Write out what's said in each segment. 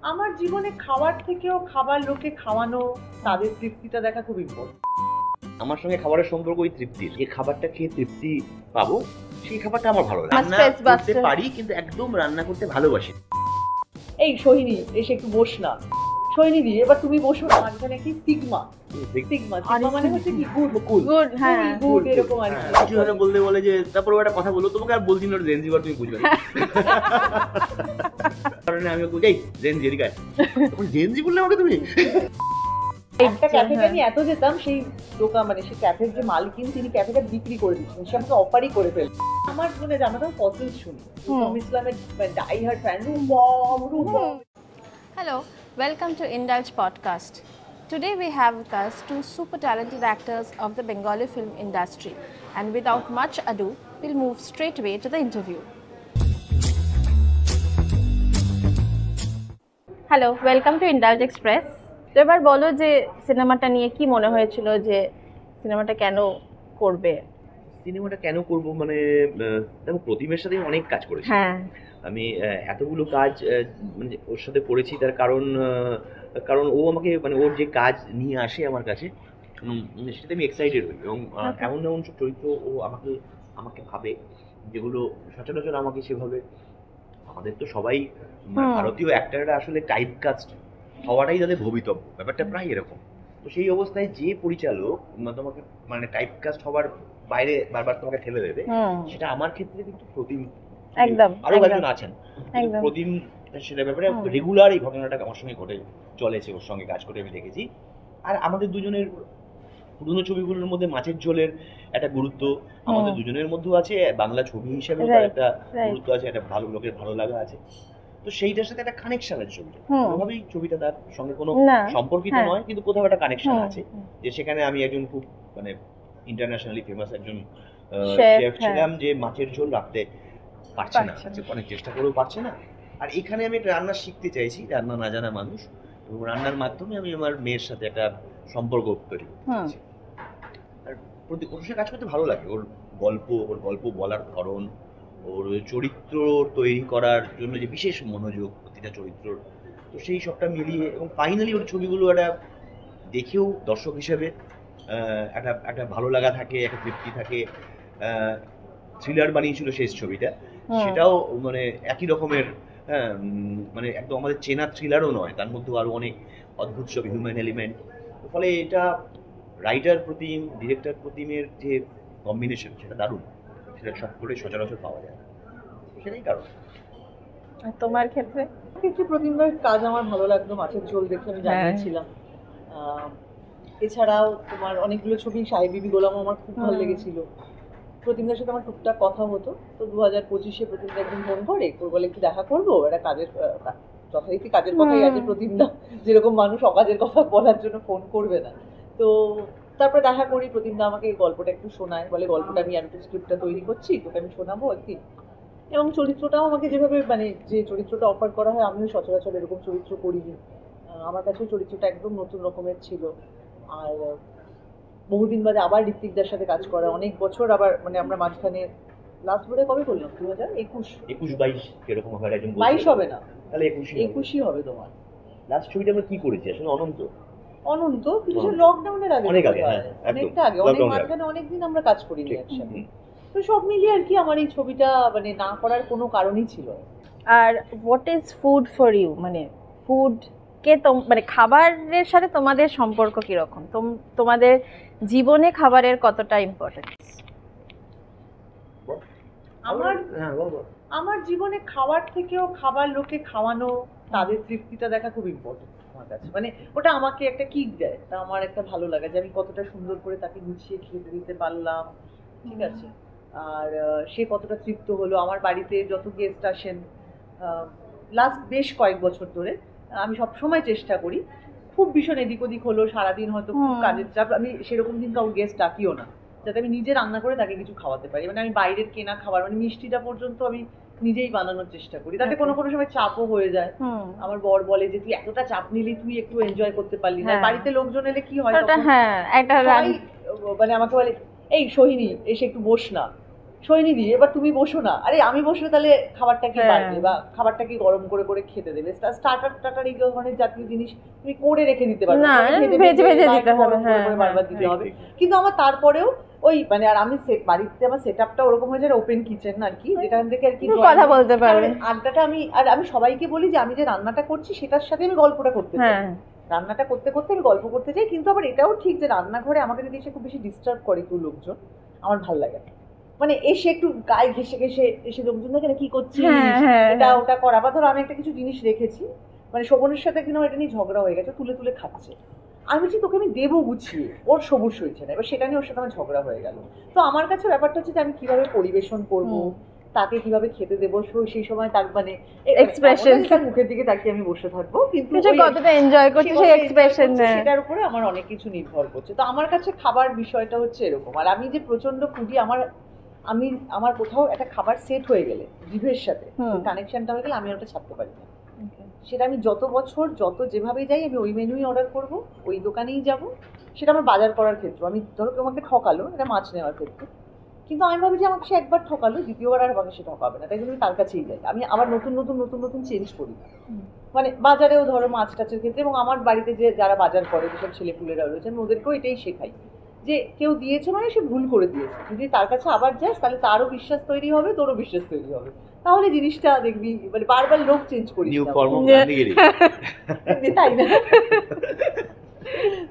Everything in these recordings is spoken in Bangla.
আমার জীবনে খাওয়ার থেকেও খাবার লোকে খাওয়ানো, তাদের তৃপ্তিটা দেখা খুব ইম্পর্টেন্ট। আমার সঙ্গে খাবারের সম্পর্ক ওই তৃপ্তির, যে খাবারটা খেয়ে তৃপ্তি পাবো সেই খাবারটা আমার ভালো লাগে। রান্না করতে পারি কিন্তু একদম রান্না করতে ভালোবাসি। এই সোহিনী এসে একটু বস না, সোহিনী দি এবার তুমি বসো না। মাঝখানে কি সিগমা মানে হচ্ছে কি গুড, হ্যাঁ গুড এরকম আর কি। কিছু হলে বলতে বলে যে তারপর একটা কথা বললো, তোমাকে আর বলছি না জেনজিবার তুমি বুঝবে না। কারণ আমি বলছি এই জেনজি এদিকে আয়, তখন জেনজি বললে আমাকে তুমি। একটা ক্যাফেতে আমি এত যেতাম, সেই দোকান মানে সেই ক্যাফের যে মালিকিন তিনি ক্যাফেটা বিক্রি করে দিচ্ছেন, সে আমাকে অফারই করে ফেলল। আমার মনে হয় আমরা তখন ফসিলস শুনি, রুম ইসলামের die hard fan. Hello, welcome to Indulge Podcast. Today we have with us two super talented actors of the Bengali film industry, and without much ado, we'll move straight away to the interview. Hello, welcome to Indulge Express. তো এবার বলো যে সিনেমাটা নিয়ে কি মনে হয়েছিল, যে সিনেমাটা কেন করবে? সিনেমাটা কেন করব মানে দেখো, প্রতিমের সাথে অনেক কাজ করেছি। হ্যাঁ, আমি এতগুলো কাজ মানে ওর সাথে করেছি, তার কারণ ও আমাকে মানে ওর যে কাজ নিয়ে আসে আমার কাছে সেটাতে আমি এক্সাইটেড হই। এবং এমন এমন সব চরিত্র ও আমাকে ভাবে, যেগুলো সচরাচর আমাকে সেভাবে, আমাদের তো সবাই ভারতীয় অ্যাক্টাররা আসলে টাইপ কাস্ট হওয়াটাই তাদের ভবিতব্য, ব্যাপারটা প্রায় এরকম। তো সেই অবস্থায় যে পরিচালক তোমাকে মানে টাইপ কাস্ট হওয়ার বাইরে বারবার তোমাকে ঠেলে দেবে, সেটা আমার ক্ষেত্রে কিন্তু প্রতিম, একদম আরো একজন আছেন প্রতিম, সেটা ব্যাপারে রেগুলার এই ঘটনাটা আমার সঙ্গে ঘটে চলেছে, ওর সঙ্গে কাজ করে আমি দেখেছি। আর আমাদের দুজনের পুরনো ছবিগুলোর মধ্যে মাছের ঝোলের একটা গুরুত্ব আমাদের দুজনের মধ্যেও আছে, বাংলা ছবি হিসেবে একটা গুরুত্ব আছে, একটা ভালো লোকের ভালো লাগা আছে। তো সেইটার সাথে একটা কানেকশন আছে ছবিটা, কোনোভাবেই ছবিটা তার সঙ্গে কোনো সম্পর্কিত নয়, কিন্তু কোথাও একটা কানেকশন আছে, যে সেখানে আমি একজন খুব মানে ইন্টারন্যাশনালি ফেমাস একজন শেফ ছিলাম, যে মাছের ঝোল রাখতে পারছে না, অনেক চেষ্টা করেও পারছে না। আর এখানে আমি একটা রান্না শিখতে চাইছি, রান্না না জানা মানুষ, এবং রান্নার মাধ্যমে আমি আমার মেয়ের সাথে একটা সম্পর্ক তৈরি করতে চাইছি। আর ওর সাথে কাজ করতে ভালো লাগে, ওর গল্প বলার ধরন, ওর চরিত্র তৈরি করার জন্য যে বিশেষ মনোযোগ প্রতিটা চরিত্রর, তো সেই সবটা মিলিয়ে, এবং ফাইনালি ওর ছবিগুলো একটা দেখেও দর্শক হিসেবে একটা ভালো লাগা থাকে, একটা তৃপ্তি থাকে। থ্রিলার বানিয়েছিল শেষ ছবিটা, সেটাও মানে একই রকমের, মানে একদম আমাদের চেনা থ্রিলারও নয়, তার মধ্যেও আরো অনেক অদ্ভুত সব হিউম্যান এলিমেন্ট। ফলে এটা রাইটার প্রতিম, ডিরেক্টর প্রতিমের যে কম্বিনেশন, সেটা দারুণ, সেটা সব করে সচরাচর পাওয়া যায় না, সেটাই কারণ। তোমার ক্ষেত্রে? প্রতিমদার কাজ আমার ভালো লাগতো, মাছের ঝোল দেখে আমি জানিয়েছিলাম। এছাড়াও তোমার অনেকগুলো ছবি, সাহেব বিবি গোলাম আমার খুব ভালো লেগেছিল। প্রতিমদার সাথে আমার টুকটাক কথা হতো। তো 2025-এ প্রতিমদা একদিন ফোন করে বলে একটু দেখা করবো, একটা কাজের, যথারীতি কাজের কথাই আছে প্রতিমদা, যেরকম মানুষ অকাজের কথা বলার জন্য ফোন করবে না। তো তারপরে দেখা করি, প্রতিমদা আমাকে গল্পটা একটু শোনায়, বলে গল্পটা আমি একটু স্ক্রিপ্টটা তৈরি করছি, তোকে আমি শোনাবো একদিন। এবং চরিত্রটাও আমাকে যেভাবে মানে যে চরিত্রটা অফার করা হয়, আমিও সচরাচর এরকম চরিত্র করিনি। আমার কাছেও চরিত্রটা একদম নতুন রকমের ছিল। আর বহুদিন বাদে আবার ঋত্বিকদার সাথে কাজ করা, অনেক বছর আবার মানে আমরা মাঝখানে লাস্ট বোধহয় কবে করলাম, 2021-22 এরকম হবে, একজন 22 হবে না, তাহলে 21ই হবে তোমার। লাস্ট ছবিটা আমরা কি করেছি আসলে? অনন্ত কিছু লকডাউনের আগে, অনেক আগে, অনেকটা আগে, অনেক মাঝখানে অনেকদিন আমরা কাজ করিনি একসাথে। তো সব মিলিয়ে আর কি আমার এই ছবিটা মানে না করার কোনো কারণই ছিল। আর what is food for you, মানে ফুড কে মানে খাবারের সাথে তোমাদের সম্পর্ক কিরকম, তোমাদের জীবনে খাবারের কতটা ইম্পর্টেন্স? আমার জীবনে খাবার থেকেও খাবার লোকে খাওয়ানো, তাদের তৃপ্তিটা দেখা খুব ইম্পর্টেন্ট আমার কাছে। মানে ওটা আমাকে একটা কিক দেয়, তা আমার একটা ভালো লাগে যে আমি কতটা সুন্দর করে তাকে গুছিয়ে খেতে দিতে পারলাম, ঠিক আছে। আর সে কতটা তৃপ্ত হলো। আমার বাড়িতে যত গেস্ট আসেন লাস্ট বেশ কয়েক বছর ধরে, আমি সবসময় চেষ্টা করি, খুব ভীষণ এদিক ওদিক হলো, সারাদিন হয়তো খুব কাজের চাপ, আমি সেরকম দিন কাউ গেস্ট ডাকিও না, যাতে আমি নিজে রান্না করে তাকে কিছু খাওয়াতে পারি। মানে আমি বাইরের কেনা খাবার, মানে মিষ্টিটা পর্যন্ত আমি নিজেই বানানোর চেষ্টা করি, তাতে কোনো কোনো সময় চাপও হয়ে যায়। আমার বর বলে যে তুই এতটা চাপ নিলি, তুই একটু এনজয় করতে পারলি না। বাড়িতে লোকজন এলে কি হয়, মানে আমাকে বলে এই সোহিনী এসে একটু বস না, সৈনি দিয়ে এবার তুমি বসো না, আরে আমি বসলে তাহলে খাবারটা কি হ্যাঁ। বাড়বে বা খাবারটা কি গরম করে করে খেতে দেবে, স্টার্টার টাটার এই ধরনের জাতীয় জিনিস তুমি করে রেখে দিতে পারবে, না, পরে ভেজে ভেজে বা দিতে একটু হবে, গরম করে হ্যাঁ, করে হ্যাঁ, বারবার দিতে ঠিক, হবে। ঠিক। কিন্তু আমার তারপরেও ওই মানে আর আমি বাড়িতে আমার সেটআপটা ওরকম হয়ে যায় ওপেন কিচেন আর কি, যেখান থেকে আর কি একটু কথা বলতে পারবে। আড্ডাটা আমি সবাইকে বলি যে আমি যে রান্নাটা করছি সেটার সাথে আমি গল্পটা করতে চাই, হ্যাঁ, রান্নাটা করতে করতে আমি গল্প করতে চাই। কিন্তু আবার এটাও ঠিক যে রান্নাঘরে আমাকে যদি এসে খুব বেশি ডিস্টার্ব করে কেউ লোকজন, আমার ভালো লাগে না। মানে এসে একটু গায়ে ঘেসে ঘেসে এসে লোকজন দেখে না কি করছিস, হ্যাঁ, হ্যাঁ, এটা হ্যাঁ। ওটা করা, বা ধরো আমি একটা কিছু জিনিস রেখেছি, মানে শোভনের সাথে কিনা এটা নিয়ে ঝগড়া হয়ে গেছে, তুলে তুলে খাচ্ছে, আমি বলছি তোকে আমি দেবো গুছিয়ে, ওর সবুজ হয়েছে না, এবার সেটা নিয়ে ওর সাথে আমার ঝগড়া হয়ে গেল। তো আমার কাছে ব্যাপারটা হচ্ছে যে আমি কিভাবে পরিবেশন করবো, তাকে কিভাবে খেতে দেবো, সেই সময় তার মানে Expression. এমন না যে তার মুখের দিকে তাকিয়ে আমি বসে থাকবো, কিন্তু কিছু ওই কতটা এনজয় করছে সে সেই কতটা enjoy এক্সপ্রেশন। করছে সেটার উপরে আমার অনেক কিছু নির্ভর করছে। তো আমার কাছে খাবার বিষয়টা হচ্ছে এরকম। আর আমি যে প্রচন্ড ফুডি, আমার কোথাও একটা খাবার সেট হয়ে গেলে জিভের সাথে কানেকশনটা হয়ে গেলে আমি ওটা ছাড়তে পারি না। সেটা আমি যত বছর যত যেভাবে যাই আমি ওই মেনুই অর্ডার করব, ওই দোকানেই যাব। সেটা আমার বাজার করার ক্ষেত্রে, আমি ধরো কেউ আমাকে ঠকালো এটা মাছ নেওয়ার ক্ষেত্রে, কিন্তু আমি ভাবি যে আমাকে সে একবার ঠকালো, দ্বিতীয়বার আর আমাকে সে ঠকাবে না, তাই জন্য আমি তার কাছেই যাই। আমি আবার নতুন নতুন নতুন নতুন চেঞ্জ করি, মানে বাজারেও ধরো মাছ টাছের ক্ষেত্রে, এবং আমার বাড়িতে যে যারা বাজার করে যেসব ছেলেপুলেরা রয়েছে আমি ওদেরকেও এটাই শেখাই যে কেউ দিয়েছে মানে সে ভুল করে দিয়েছে, যদি তার কাছে আবার যাস তাহলে তারও বিশ্বাস তৈরি হবে, তোরও বিশ্বাস তৈরি হবে, তাহলে জিনিসটা দেখবি মানে বারবার লোক চেঞ্জ করিস নিউ না। Form of Gandhigiri. তাই না?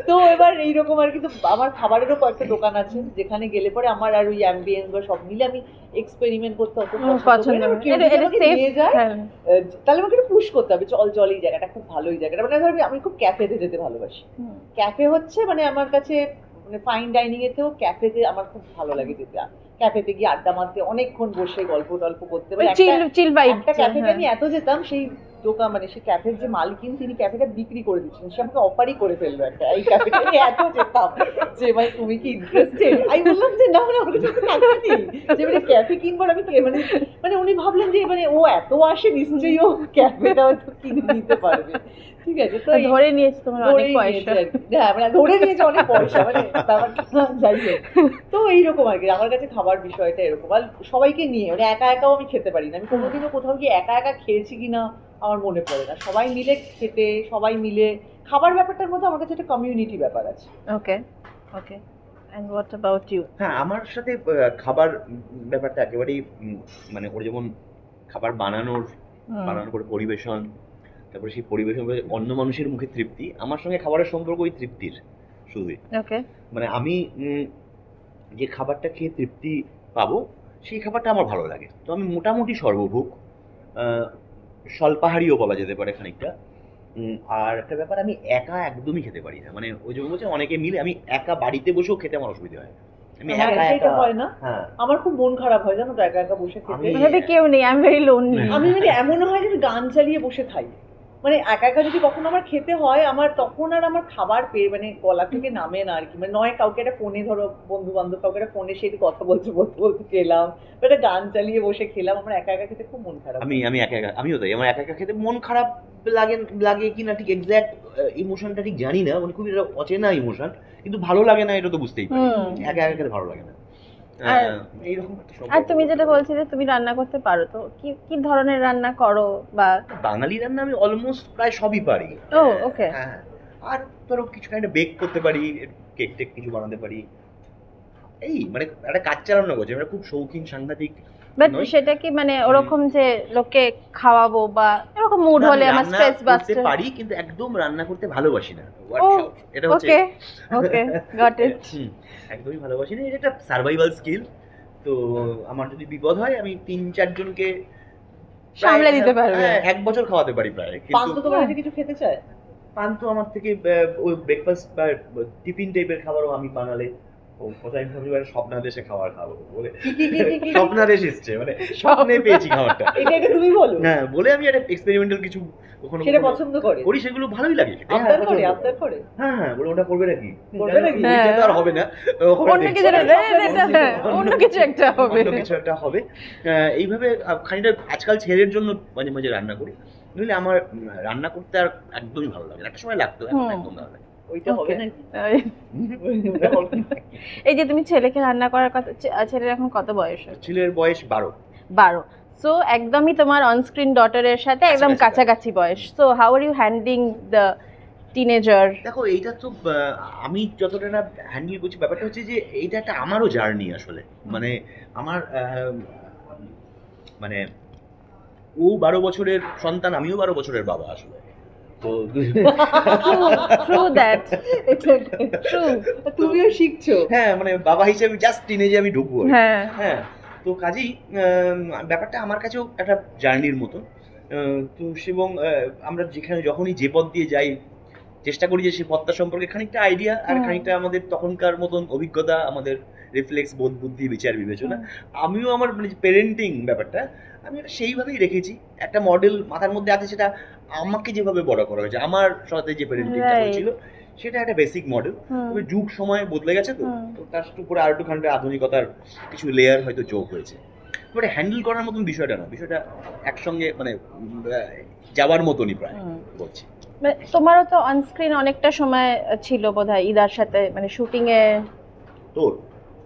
তো এবার এইরকম আর কি। তো আমার খাবারেরও কয়েকটা দোকান আছে যেখানে গেলে পরে আমার আর ওই অ্যাম্বিয়েন্স বা সব মিলে আমি এক্সপেরিমেন্ট করতে অত পছন্দ করি না। কেউ যদি আমাকে নিয়ে যায় তাহলে আমাকে একটু পুশ করতে হবে, চল চল এই জায়গাটা খুব ভালো, এই জায়গাটা মানে ধর আমি খুব ক্যাফেতে যেতে ভালোবাসি। ক্যাফে হচ্ছে মানে আমার কাছে মানে ফাইন ডাইনিং এতেও ক্যাফেতে আমার খুব ভালো লাগে যেতে, ক্যাফেতে গিয়ে আড্ডা মারতে, অনেকক্ষণ বসে গল্প টল্প করতে। মানে একটা ক্যাফেতে আমি এত যেতাম, সেই দোকান মানে সেই ক্যাফের যে মালিকিন তিনি ক্যাফেটা বিক্রি করে দিচ্ছিলেন, সে আমাকে অফারই করে ফেললো একটা, এই ক্যাফেটা আমি এত যেতাম যে ভাই তুমি কি ইন্টারেস্টেড, আমি বললাম যে না মানে আমার কাছে তো টাকা নেই যে মানে ক্যাফে কিনবো আমি, মানে মানে উনি ভাবলেন যে মানে ও এত আসে নিশ্চয়ই ও ক্যাফেটা হয়তো কিনে নিতে পারবে, ঠিক আছে। তো ধরে নিয়েছে তোমার অনেক পয়সা, হ্যাঁ মানে ধরে নিয়েছে অনেক পয়সা, মানে যাই হোক। তো এইরকম আর কি আমার কাছে খাবার বিষয়টা এরকম। আর সবাইকে নিয়ে মানে একা একাও আমি খেতে পারি না, আমি কোনোদিনও কোথাও গিয়ে একা একা খেয়েছি কিনা আমার মনে পড়ে না, সবাই মিলে খেতে, সবাই মিলে খাবার ব্যাপারটার মধ্যে আমার কাছে একটা কমিউনিটি ব্যাপার আছে। ওকে ওকে, এন্ড হোয়াট অ্যাবাউট ইউ? হ্যাঁ, আমার সাথে খাবার ব্যাপারটা একেবারেই মানে ওর যেমন খাবার বানানোর করে পরিবেশন, তারপরে সেই পরিবেশন করে অন্য মানুষের মুখে তৃপ্তি, আমার সঙ্গে খাবারের সম্পর্ক ওই তৃপ্তির শুধুই। ওকে, মানে আমি যে খাবারটা খেয়ে তৃপ্তি পাবো সেই খাবারটা আমার ভালো লাগে। তো আমি মোটামুটি সর্বভুক, স্বল্পাহারীও বলা যেতে পারে খানিকটা। আর একটা ব্যাপার, আমি একা একদমই খেতে পারি না, মানে ওই জন্য বলছে অনেকে মিলে, আমি একা বাড়িতে বসেও খেতে আমার অসুবিধা হয়। আমি একা একা হয় না, হ্যাঁ আমার খুব মন খারাপ হয় জানো তো একা একা বসে খেতে। মানে কেউ নেই, আই এম ভেরি লোনলি। আমি মানে এমন হয় যে গান চালিয়ে বসে খাই, মানে একা একা যদি কখনো আমার খেতে হয় আমার তখন আর আমার খাবার পেয়ে মানে গলা থেকে নামে না আর কি। মানে নয় কাউকে একটা ফোনে ধরো বন্ধু বান্ধব কাউকে একটা ফোনে সেই কথা বলতে বলতে খেলাম, একটা গান চালিয়ে বসে খেলাম, আমার একা একা খেতে খুব মন খারাপ। আমি একা একা, আমিও তাই, আমার একা একা খেতে মন খারাপ লাগে কি না ঠিক এক্স্যাক্ট ইমোশনটা ঠিক জানি না, মানে খুবই অচেনা ইমোশন, কিন্তু ভালো লাগে না এটা তো বুঝতেই পারি, একা একা খেতে ভালো লাগে না। এইরকম। আর তুমি যেটা বলছিলে তুমি রান্না করতে পারো, তো কি কি ধরনের রান্না করো? বা বাঙালি রান্না আমি অলমোস্ট প্রায় সবই পারি। ও ওকে। হ্যাঁ, আর ধরো কিছু একটা বেক করতে পারি, কেক টেক কিছু বানাতে পারি, এই মানে একটা কাজ চালানো করছে, মানে খুব শৌখিন সাংঘাতিক। বাট সেটা কি মানে ওরকম যে লোককে খাওয়াবো বা এরকম মুড হলে আমার স্ট্রেস বাস্টার পারি, কিন্তু একদম রান্না করতে ভালোবাসি না। এটা হচ্ছে ওকে ওকে, গট ইট। একদমই ভালোবাসি না, এটা একটা সার্ভাইভাল স্কিল। তো আমার যদি বিপদ হয় আমি 3-4 জনকে সামলে দিতে পারবে, এক বছর খাওয়াতে পারি প্রায়। কিন্তু তোমার কাছে কিছু খেতে চায় পান্তু আমার থেকে ওই ব্রেকফাস্ট বা টিফিন টাইপের খাবারও আমি বানালে ও কোথায় স্বপ্নাদেশে খাবার খাবো বলে, স্বপ্নাদেশ এসছে মানে স্বপ্নে পেয়েছি খাবারটা, এটা তুমি বলো। হ্যাঁ, বলে আমি একটা এক্সপেরিমেন্টাল কিছু ওখানে সেটা পছন্দ করে করি, সেগুলো ভালোই লাগে। আবদার করে হ্যাঁ, বলে ওটা করবে নাকি, এটা আর হবে না, অন্য কিছু একটা হবে। এইভাবে খানিকটা আজকাল ছেলের জন্য মাঝে মাঝে রান্না করি, নইলে আমার রান্না করতে আর একদমই ভালো লাগে না। একটা সময় লাগতো, এখন একদম ভালো লাগে। ওইটা হবে Okay. নাকি? ওইটা হবে। এই যে তুমি ছেলেকে রান্না করার কথা, ছেলের এখন কত বয়স? ছেলের বয়স 12। 12। সো একদমই তোমার অনস্ক্রিন ডটারের সাথে একদম কাছাকাছি কাছাকাছি বয়স। So how are you handling the teenager? দেখো এইটা তো আমি যতটা না হ্যান্ডেল করছি, ব্যাপারটা হচ্ছে যে এইটা একটা আমারও জার্নি আসলে। মানে আমার মানে ও 12 বছরের সন্তান, আমিও 12 বছরের বাবা আসলে। তো ট্রু দ্যাট, ট্রু। তুমিও শিখছো। হ্যাঁ, মানে বাবা হিসেবে জাস্ট টিনেজে আমি ঢুকবো আর কি। হ্যাঁ, হ্যাঁ, তো কাজেই ব্যাপারটা আমার কাছেও একটা জার্নির মতো। তো এবং আমরা যেখানে যখনই যে পথ দিয়ে যাই, চেষ্টা করি যে সেই পথটা সম্পর্কে খানিকটা আইডিয়া আর খানিকটা আমাদের তখনকার মতন অভিজ্ঞতা, আমাদের রিফ্লেক্স, বোধ, বুদ্ধি, বিচার বিবেচনা। আমিও আমার মানে প্যারেন্টিং ব্যাপারটা আমি এটা সেইভাবেই রেখেছি। একটা মডেল মাথার মধ্যে আছে, সেটা আমাকে যেভাবে বড় করা হয়েছে, আমার সাথে যে প্যারেন্টিংটা Right. হয়েছিল সেটা একটা বেসিক মডেল। তবে যুগ সময় বদলে গেছে, তো তার উপরে আর একটু খানিকটা আধুনিকতার কিছু লেয়ার হয়তো যোগ হয়েছে। বাট হ্যান্ডেল করার মতন বিষয়টা না, বিষয়টা একসঙ্গে মানে যাওয়ার মতনই প্রায় বলছি। মানে তোমারও তো অনস্ক্রিন অনেকটা সময় ছিল বোধহয় ইদার সাথে, মানে শুটিং এ। তোর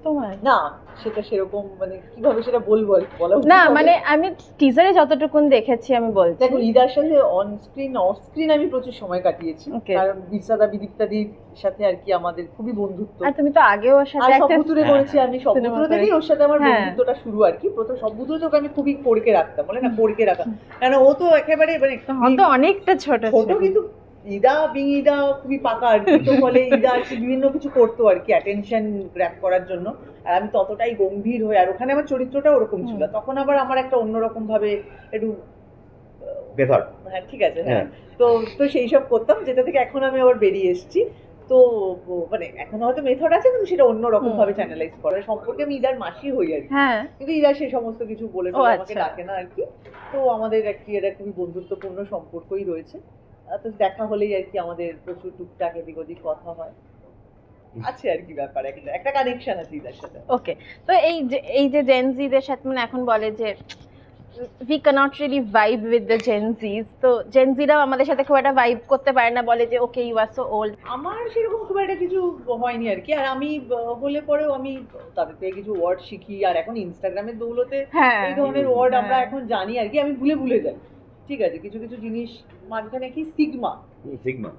তোমার না, সেটা সেরকম মানে কিভাবে সেটা বলবো আর কি, বলা উচিত না, হবে? মানে আমি টিজারে যতটুকুন দেখেছি আমি বলছি। দেখো, ইদার সাথে অন স্ক্রিন অফ স্ক্রিন আমি প্রচুর সময় কাটিয়েছি। Okay. কারণ বিরসাদা বিদীপ্তাদির সাথে আর কি আমাদের খুবই বন্ধুত্ব। আর তুমি তো আগেও ওর সাথে আর একটা সবুতুরে করেছি আমি, সবুতুরে cinema থেকেই ওর সাথে আমার হ্যাঁ। বন্ধুত্বটা শুরু আর কি। প্রথম সবুতুরে তোকে আমি খুবই পড়কে রাখতাম, বলে না পড়কে রাখা, কারণ ও তো একেবারে মানে তখন তো অনেকটা ছোট ছোট, ছিল। কিন্তু ইদা খুবই পাকা আর কি। তো ফলে ইদা আর কি বিভিন্ন কিছু করতো আর কি অ্যাটেনশন গ্র্যাব করার জন্য, আর আমি ততটাই গম্ভীর হয়ে, আর ওখানে আমার চরিত্রটা ওরকম ছিল। তখন আবার আমার একটা অন্যরকম ভাবে একটু বেভার। হ্যাঁ ঠিক আছে, হ্যাঁ। তো তো সেই সব করতাম, যেটা থেকে এখন আমি আবার বেরিয়ে এসেছি। তো মানে এখন হয়তো মেথড আছে, কিন্তু সেটা অন্যরকম ভাবে চ্যানেলাইজ করা। সম্পর্কে আমি ইদার মাসি হই আর কি, হ্যাঁ, কিন্তু ইদা সেই সমস্ত কিছু বলে ও, টলে আমাকে আচ্ছা। ডাকে না আর কি। তো আমাদের একটি এটা খুবই বন্ধুত্বপূর্ণ সম্পর্কই রয়েছে। তো দেখা হলেই আর কি আমাদের প্রচুর টুকটাক এদিক ওদিক কথা হয়, আছে আর কি ব্যাপার, একটা কানেকশন আছে ইদার সাথে। ওকে। তো এই যে জেনজিদের সাথে মানে এখন বলে যে we cannot really vibe with the Gen Zs, তো জেনজিরাও আমাদের সাথে খুব একটা ভাইব করতে পারে না, বলে যে okay you are so old. আমার সেরকম খুব একটা কিছু হয়নি আর কি। আর আমি হলে পরেও আমি তাদের থেকে কিছু ওয়ার্ড শিখি, আর এখন ইনস্টাগ্রামের দৌলতে হ্যাঁ, এই ধরনের ওয়ার্ড আমরা হ্যাঁ। এখন জানি আর কি। আমি ভুলে যাই, ঠিক আছে, কিছু কিছু জিনিস মাঝখানে কি সিগমা সিগমা।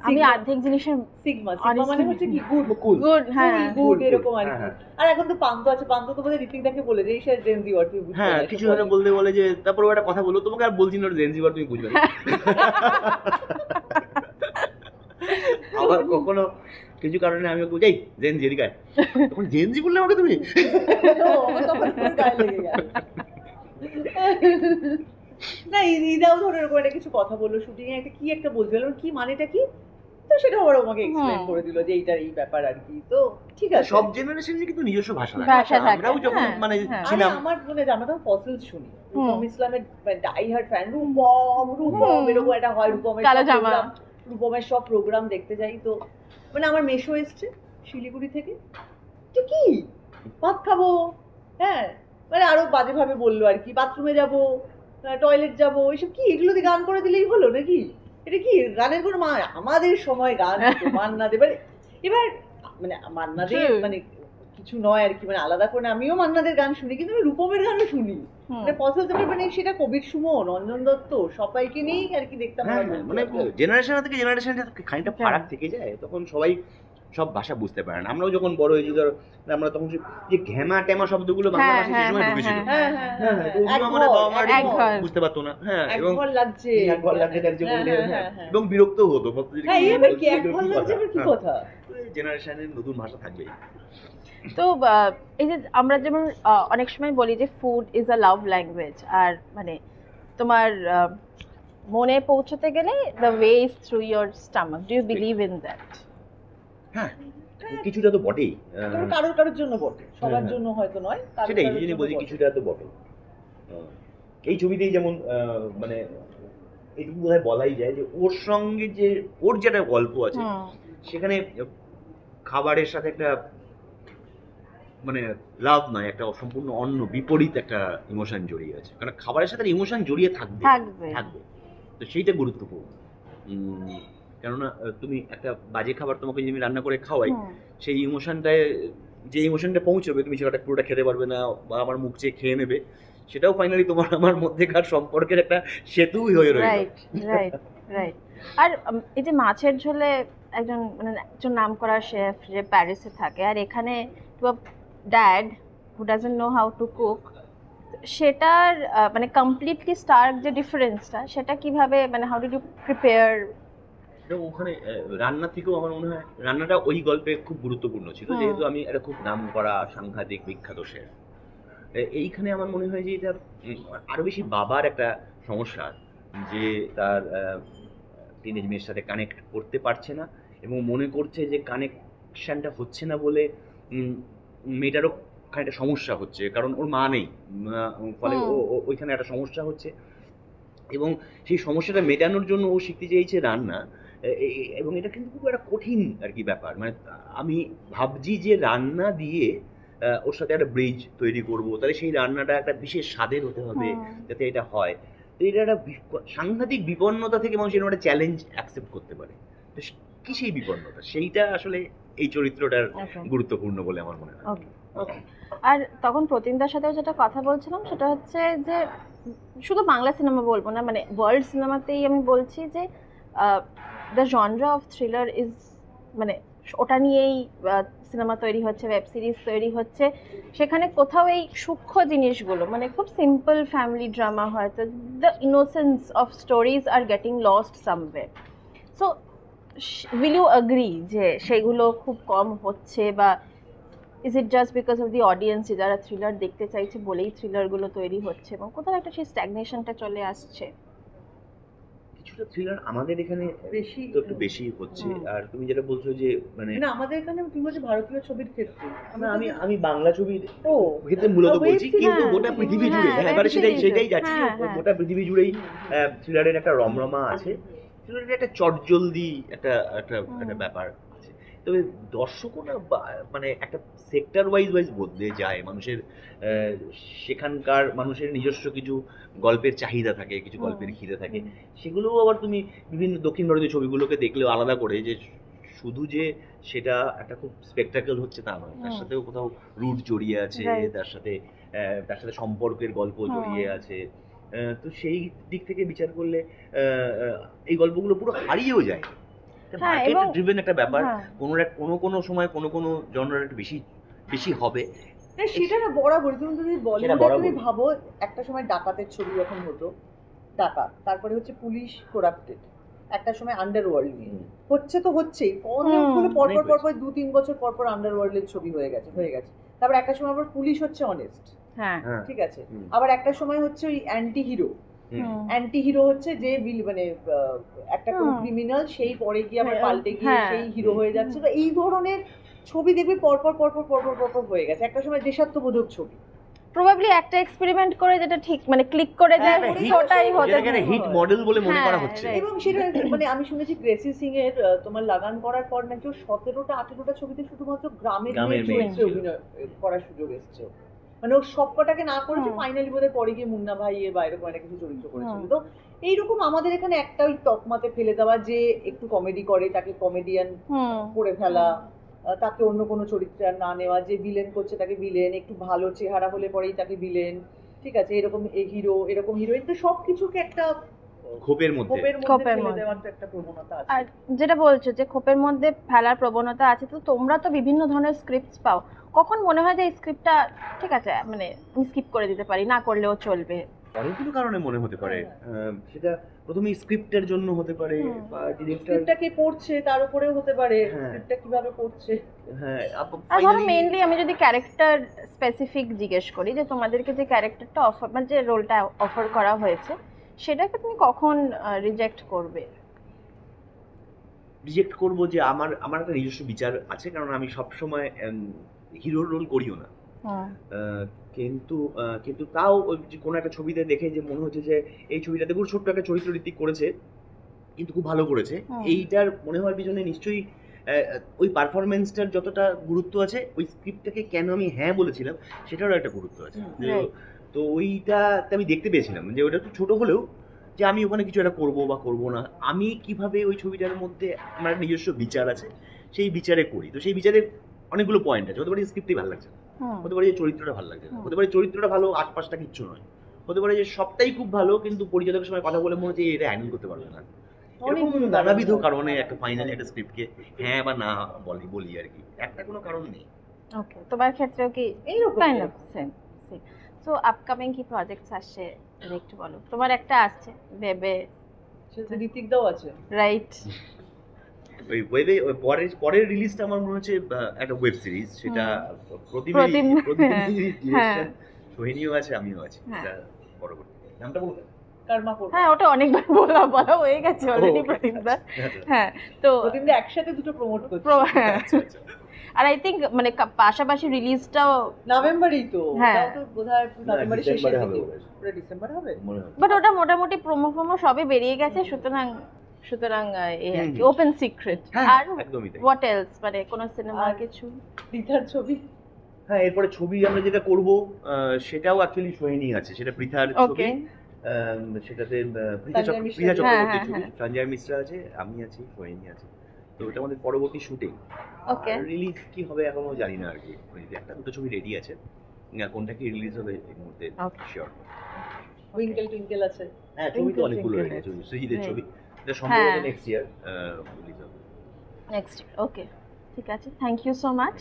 আমি অর্ধেক জিনিসের সিগমা Honestly, মানে হচ্ছে কি গুড কুল। গুড, হ্যাঁ, গুড Good, এরকম আর কি। হ্যাঁ, আর এখন তো পান্ত আছে, পান্ত তো বোধহয় ঋতিকদাকে বলে যে এই সে জেনজি ওয়ার্ড তুই বুঝতে হ্যাঁ, পারছিস কিছু হয়তো বলতে বলে যে, তারপর ও একটা কথা বললো, তোমাকে আর বলছি না জেনজিবার তুমি বুঝবে না। আবার কখনো কিছু কারণে আমি ওকে যাই জেনজি এদিকে আয়। তখন জেনজি বললে আমাকে তুমি আমার তখন পুরো গায়ে লেগে গেল। না, ইদাও ধরো এরকম একটা কিছু কথা বললো শুটিং এ, একটা কি একটা বলছিল, কি মানেটা কি, তো সেটা আবার আমাকে এক্সপ্লেন করে দিল যে এইটার এই ব্যাপার আর কি। তো ঠিক আছে, সব জেনারেশনের কিন্তু নিজস্ব ভাষা ভাষা থাকে, আমরাও যখন হ্যাঁ, মানে হ্যাঁ। ছিলাম, আমার মনে হয় আমরা তখন ফসিলস শুনি, রূপম ইসলামের ডাই হার্ড ফ্যান, রূপম এরকম একটা হয়, রূপমের কালো সব জামা। program, রূপমের সব প্রোগ্রাম দেখতে যাই। তো মানে আমার মেশো এসছে শিলিগুড়ি থেকে, এটা কি ভাত খাবো, হ্যাঁ মানে আরো বাজে ভাবে বললো আর কি, বাথরুমে যাবো, টয়লেট যাবো, এইসব কি, এগুলো দিয়ে গান করে দিলেই হলো নাকি, এটা কি গানের কোনো আমাদের সময় গান হতো, মান্না দে, এবার মানে মান্না দে True. মানে কিছু নয় আর কি, মানে আলাদা করে আমিও মান্নাদের গান শুনি, কিন্তু আমি রূপমের গানও শুনি। মানে পছন্দ মানে সেটা কবির সুমন, রঞ্জন দত্ত, সবাইকে নিয়েই আর কি দেখতাম। হ্যাঁ, আমার মানে জেনারেশন থেকে জেনারেশন খানিকটা ফারাক থেকে যায়, তখন সবাই সব ভাষা বুঝতে পারে না। আমরাও যখন বড় হয়েছি, ধর আমরা তখন যে ঘ্যামা ট্যামা শব্দগুলো বাংলা ভাষায় সেই সময় ঢুকেছিল, হ্যাঁ হ্যাঁ, তো ওগুলো আমাদের বাবা মা এক ঘর। বুঝতে পারতো না। হ্যাঁ, এক এবং ঘর লাগছে, এক ঘর লাগছে তার যে বললে, হ্যাঁ, হ্যাঁ, হ্যাঁ। এবং বিরক্ত হতো হ্যাঁ, এই আবার কি এক ঘর লাগছে আবার কি কথা। জেনারেশনের নতুন ভাষা থাকবেই। তো এই যে আমরা যেমন অনেক সময় বলি যে food is a love language, আর মানে তোমার মনে পৌঁছতে গেলে the way is through your stomach, do you believe in that? হ্যাঁ, কিছুটা তো বটেই। কারোর জন্য বটে, সবার জন্য হয়তো নয়, সেটাই এই জন্য বলছি, কিছুটা তো বটে। এই ছবিতেই যেমন মানে এইটুকু বোধহয় বলাই যায় যে ওর সঙ্গে যে ওর যেটা গল্প আছে, সেখানে খাবারের সাথে একটা মানে লাভ নয়, একটা সম্পূর্ণ অন্য বিপরীত একটা ইমোশন জড়িয়ে আছে। কারণ খাবারের সাথে ইমোশন জড়িয়ে থাকবে, থাকবে। তো সেইটা গুরুত্বপূর্ণ। কেননা তুমি একটা বাজে খাবার তোমাকে যদি আমি রান্না করে খাওয়াই, হুম, সেই ইমোশনটায় যে ইমোশনটা পৌঁছবে তুমি সেটা পুরোটা খেতে পারবে না, বা আমার মুখ চেয়ে খেয়ে নেবে, সেটাও ফাইনালি তোমার আমার মধ্যেকার সম্পর্কের একটা সেতুই হয়ে রইল। Right right right. আর এই যে মাছের ঝোলে একজন নামকরা শেফ যে প্যারিসে থাকে, আর এখানে to a dad who doesn't know how to cook, সেটার মানে কমপ্লিটলি স্টার্ক যে ডিফারেন্সটা, সেটা কিভাবে, মানে হাউ ডিড ইউ প্রিপেয়ার? তো ওখানে রান্না থেকেও আমার মনে হয় রান্নাটা ওই গল্পে খুব গুরুত্বপূর্ণ ছিল, হুম। যেহেতু আমি একটা খুব নাম করা সাংঘাতিক বিখ্যাত শেফ। এইখানে আমার মনে হয় যে এটা আরো বেশি বাবার একটা সমস্যা, যে তার টিনেজ মেয়ের সাথে কানেক্ট করতে পারছে না, এবং মনে করছে যে কানেকশনটা হচ্ছে না বলে মেয়েটারও খানিকটা সমস্যা হচ্ছে, কারণ ওর মা নেই, ফলে ওইখানে একটা সমস্যা হচ্ছে, এবং সেই সমস্যাটা মেটানোর জন্য ও শিখতে চাইছে রান্না। এবং এটা কিন্তু খুব একটা কঠিন আর কি ব্যাপার, মানে আমি ভাবছি যে রান্না দিয়ে ওর সাথে একটা ব্রিজ তৈরি করব, তাহলে সেই রান্নাটা একটা বিশেষ স্বাদের হতে হবে যাতে এটা হয়। তো এটা একটা সাংঘাতিক বিপন্নতা থেকে মানুষ এরকম একটা চ্যালেঞ্জ অ্যাকসেপ্ট করতে পারে। তো কি সেই বিপন্নতা, সেইটা আসলে এই চরিত্রটার গুরুত্বপূর্ণ বলে আমার মনে হয়। ওকে। আর তখন প্রতিমদার সাথেও যেটা কথা বলছিলাম সেটা হচ্ছে যে শুধু বাংলা সিনেমা বলবো না, মানে ওয়ার্ল্ড সিনেমাতেই আমি বলছি যে the genre of thriller is, মানে ওটা নিয়েই সিনেমা তৈরি হচ্ছে, ওয়েব সিরিজ তৈরি হচ্ছে, সেখানে কোথাও এই সূক্ষ্ম জিনিসগুলো, মানে খুব সিম্পল ফ্যামিলি ড্রামা হয়তো, the innocence of stories are getting lost somewhere. So will you agree যে সেগুলো খুব কম হচ্ছে, বা is it just because of the audience যারা থ্রিলার দেখতে চাইছে বলেই থ্রিলারগুলো তৈরি হচ্ছে, এবং কোথাও একটা সেই স্ট্যাগনেশনটা চলে আসছে? কিছুটা থ্রিলার আমাদের এখানে বেশি তো একটু বেশি হচ্ছে। আর তুমি যেটা বলছো যে মানে না আমাদের এখানে তুমি বলছো ভারতীয় ছবির ক্ষেত্রে, আমি বাংলা ছবির ও ক্ষেত্রে মূলত web বলছি, series, কিন্তু হ্যাঁ, গোটা পৃথিবী জুড়ে, হ্যাঁ, এবারে web সেটাই series, সেটাই যাচ্ছি, হ্যাঁ, হ্যাঁ। গোটা পৃথিবী জুড়েই থ্রিলারের একটা রমরমা আছে, থ্রিলারের একটা চটজলদি একটা একটা একটা ব্যাপার আছে। তবে দর্শকও না মানে একটা সেক্টর ওয়াইজ বদলে যায় মানুষের, সেখানকার মানুষের নিজস্ব কিছু গল্পের চাহিদা থাকে, কিছু গল্পের খিদে থাকে, সেগুলোও আবার তুমি বিভিন্ন দক্ষিণ ভারতীয় ছবিগুলোকে দেখলেও আলাদা করে, যে শুধু যে সেটা একটা খুব স্পেকটাকেল হচ্ছে তা নয়, তার সাথেও কোথাও রুট জড়িয়ে আছে, তার সাথে সম্পর্কের গল্প জড়িয়ে আছে। তো সেই দিক থেকে বিচার করলে এই গল্পগুলো পুরো হারিয়েও যায়। হ্যাঁ, মার্কেট এবং ড্রিভেন একটা ব্যাপার, হ্যাঁ। কোনো সময় কোনো জনরার একটু বেশি হবে। না, সেটা না বরাবর, তুমি যদি সেটা বলিউডে বরাবর। তুমি ভাবো, একটা সময় ডাকাতের ছবি যখন হতো, ডাকাত, তারপরে হচ্ছে পুলিশ করাপ্টেড, একটা সময় আন্ডারওয়ার্ল্ড নিয়ে হচ্ছে, তো হচ্ছেই অনেকগুলো পরপর অনেক পরপর 2-3 বছর পরপর আন্ডারওয়ার্ল্ডের ছবি হয়ে গেছে। তারপর একটা সময় আবার পুলিশ হচ্ছে অনেস্ট, হ্যাঁ, ঠিক আছে, আবার একটা সময় হচ্ছে ওই অ্যান্টি হিরো হচ্ছে যে মানে একটা কোনো ক্রিমিনাল, সেই পরে গিয়ে আবার পাল্টে গিয়ে হ্যাঁ। সেই হিরো হয়ে যাচ্ছে। তো এই ধরনের ছবি দেখবে পরপর পরপর পরপর পরপর হয়ে গেছে। একটা সময় দেশাত্মবোধক ছবি, প্রবাবলি একটা এক্সপেরিমেন্ট করে যেটা ঠিক মানে ক্লিক করে যায়, ওটাই হতে যেটাকে হিট মডেল বলে মনে করা হ্যাঁ, হচ্ছে। right. এবং সেটা মানে আমি শুনেছি গ্রেসি সিং এর তোমার লাগান করার পর নাকি 17টা-18টা ছবিতে শুধুমাত্র গ্রামের গ্রামের মেয়ে চরিত্রে অভিনয় করার সুযোগ এসেছে। মানে ও সবকটাকে না করেছে, ফাইনালি বোধহয় পরে গিয়ে মুন্না ভাই এর বাইরে কোনো একটা কিছু চরিত্র করেছিল। তো এইরকম আমাদের এখানে একটা ওই তকমাতে ফেলে দেওয়া, যে একটু কমেডি করে তাকে কমেডিয়ান করে ফেলা, তাকে অন্য কোনো চরিত্রে আর না নেওয়া, যে ভিলেন করছে তাকে ভিলেন, একটু ভালো চেহারা হলে পরেই তাকে ভিলেন, ঠিক আছে, এরকম হিরো এরকম হিরোইন, তো সবকিছুকে একটা খোপের মধ্যে ফেলে দেওয়ার তো একটা প্রবণতা আছে। আর যেটা বলছো যে খোপের মধ্যে ফেলার প্রবণতা আছে, তো তোমরা তো বিভিন্ন ধরনের স্ক্রিপ্টস পাও, কখন মনে হয় যে এই স্ক্রিপ্টটা ঠিক আছে, মানে আমি স্কিপ করে দিতে পারি, না করলেও চলবে? অনেকগুলো কারণে মনে হতে পারে, সেটা প্রথমে স্ক্রিপ্টের জন্য হতে পারে, বা ডিরেক্টর স্ক্রিপ্টটা কে পড়ছে তার উপরেও হতে পারে, স্ক্রিপ্টটা কিভাবে পড়ছে। হ্যাঁ, আর ধরো মেইনলি আমি যদি ক্যারেক্টার স্পেসিফিক জিজ্ঞেস করি, যে তোমাদেরকে যে ক্যারেক্টারটা অফার, মানে যে রোলটা অফার করা হয়েছে, সেটাকে তুমি কখন রিজেক্ট করবে? রিজেক্ট করবো যে আমার একটা নিজস্ব বিচার আছে, কারণ আমি সবসময় হিরোর রোল করিও না। কিন্তু তাও কোনো একটা ছবিতে দেখে যে মনে হচ্ছে যে এই ছবিটাতে খুব ছোট্ট একটা চরিত্র ঋত্বিক করেছে, কিন্তু খুব ভালো করেছে, এইটার মনে হওয়ার পিছনে নিশ্চয়ই ওই পারফরমেন্সটার যতটা গুরুত্ব আছে, ওই স্ক্রিপ্টটাকে কেন আমি হ্যাঁ বলেছিলাম সেটারও একটা গুরুত্ব আছে। তো ওইটাতে আমি দেখতে পেয়েছিলাম যে ওটা একটু ছোট হলেও যে আমি ওখানে কিছু একটা করবো বা করবো না, আমি কিভাবে ওই ছবিটার মধ্যে আমার একটা নিজস্ব বিচার আছে, সেই বিচারে করি। তো সেই বিচারে অনেকগুলো পয়েন্ট আছে। হতে পারে স্ক্রিপ্টই ভালো লাগছে না, হতে পারে যে চরিত্রটা ভালো লাগছে না, হতে পারে চরিত্রটা ভালো আশপাশটা কিচ্ছু নয়, হতে পারে যে সবটাই খুব ভালো কিন্তু পরিচালকের সময় কথা বলে মনে হচ্ছে এটা হ্যান্ডেল করতে পারবে না। অনেক এরকম নানাবিধ কারণে একটা ফাইনাল একটা স্ক্রিপ্টকে হ্যাঁ বা না বলি আর কি, একটা কোনো কারণ নেই। ওকে, তোমার ক্ষেত্রেও কি এইরকম kind of same? So upcoming কি প্রজেক্টস আসছে যদি একটু বলো। তোমার একটা আসছে বেবে, সেটা ঋতিক দাও আছে। রাইট? ওই ওয়েবে পরের রিলিজটা আমার মনে হচ্ছে একটা ওয়েব সিরিজ, সেটা প্রতিম, হ্যাঁ। সোহিনীও আছে, আমিও আছি। হ্যাঁ। এটা পরবর্তী নামটা বলতে কর্মা করবে। হ্যাঁ, ওটা অনেকবার বলা হয়ে গেছে অলরেডি প্রতিমদা। হ্যাঁ, তো প্রতিদিন দিয়ে একসাথে দুটো প্রমোট করছি। হ্যাঁ। আর আই থিঙ্ক মানে পাশাপাশি রিলিজটাও নভেম্বরেই তো, হ্যাঁ। ওটাও তো বোধহয় নভেম্বরের শেষের ডিসেম্বরে হবে দিকে। বোধহয়। পুরো ডিসেম্বরে হবে। মনে হয়। বাট ওটা মোটামুটি প্রোমো সবই বেরিয়ে গেছে, সুতরাং এই আর কি ওপেন সিক্রেট। হ্যাঁ, আর একদমই তাই। হোয়াট এলস, মানে কোন সিনেমা আর- কিছু? পৃথার ছবি। হ্যাঁ, এরপরে ছবি আমরা যেটা করব সেটাও অ্যাকচুয়ালি সোহিনী আছে, সেটা পৃথার ছবি। ওকে, সেটাতে সঞ্জয় মিশ্রা। পৃথা চক্রবর্তীর হ্যাঁ, ছবি, হ্যাঁ। সঞ্জয় মিশ্রা আছে, আমি আছি, সোহিনী আছে। তো এটা আমাদের পরবর্তী শুটিং। ওকে। রিলিজ কি হবে এখনো জানি না আর কি, একটা দুটো ছবি রেডি আছে, কোনটা কি রিলিজ হবে এই মুহূর্তে Okay. শিওর। টুইঙ্কেল টুইঙ্কেল আছে। হ্যাঁ, ছবি তো Twinkle অনেকগুলো Twinkle রেডি আছে, আছে। সুজিতের হ্যাঁ। ছবি, এটা সম্ভবত হ্যাঁ। নেক্সট ইয়ার রিলিজ হবে। নেক্সট, ওকে, ঠিক আছে, থ্যাংক ইউ সো মাচ।